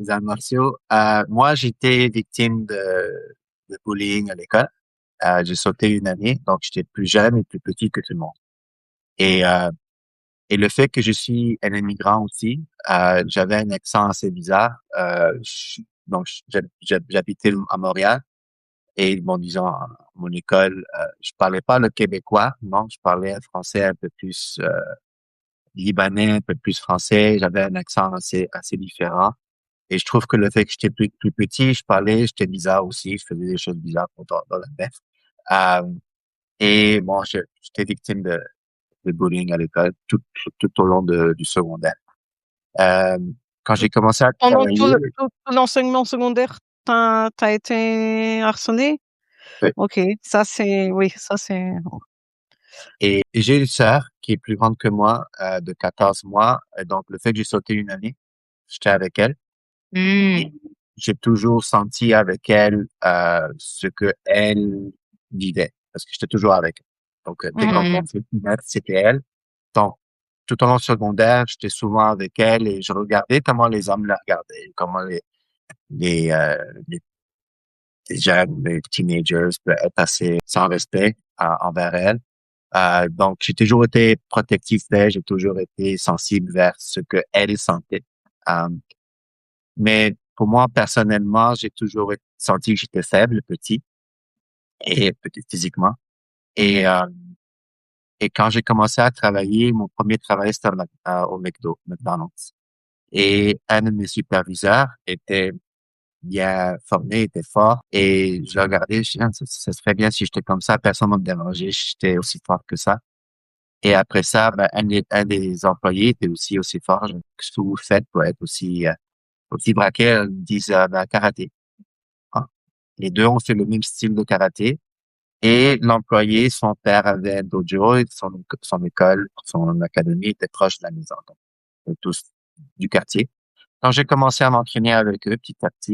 les arts martiaux. Moi, j'étais victime de bullying à l'école. J'ai sauté une année, donc j'étais plus jeune et plus petit que tout le monde. Et, euh, et le fait que je suis un immigrant aussi, j'avais un accent assez bizarre. Donc, j'habitais à Montréal et, bon, disons, à mon école, je parlais pas le québécois, non, je parlais un français un peu plus libanais, un peu plus français. J'avais un accent assez différent. Et je trouve que le fait que j'étais plus petit, j'étais bizarre aussi, je faisais des choses bizarres dans la nef. Euh, et bon, j'étais victime de bullying à l'école tout au long du secondaire. Euh, Quand j'ai commencé à Pendant travailler, tout l'enseignement secondaire, t'as été harcelé? ouais, Ok, oui, ça c'est. et j'ai une sœur qui est plus grande que moi, de 14 mois. Et donc, le fait que j'ai sauté une année, j'étais avec elle. Hmm. Et j'ai toujours senti avec elle ce que elle vivait, parce que j'étais toujours avec elle. Donc, dès qu'on Hmm. commençait le primaire, c'était elle. Donc, tout au long du secondaire, j'étais souvent avec elle et je regardais comment les hommes la regardaient, comment les, euh, les, les jeunes, les teenagers pouvaient être assez sans respect envers elle. Donc, j'ai toujours été protectif d'elle, j'ai toujours été sensible vers ce que elle sentait. Euh, mais pour moi, personnellement, j'ai toujours senti que j'étais faible, petit physiquement. Et, euh, et quand j'ai commencé à travailler, mon premier travail, c'était au McDonald's. Et un de mes superviseurs était bien formé, était fort. Et je le regardais, je disais, ça serait bien si j'étais comme ça, personne ne me dérangeait, j'étais aussi fort que ça. Et après ça, ben, un des employés était aussi fort. Qu'est-ce que vous faites pour être aussi braqué? Ils disent, ben, karaté. Ah. Les deux ont fait le même style de karaté. Et l'employé, son père avait un dojo, et son école, son académie était proche de la maison. Donc, tous du quartier. Quand j'ai commencé à m'entraîner avec eux petit à petit,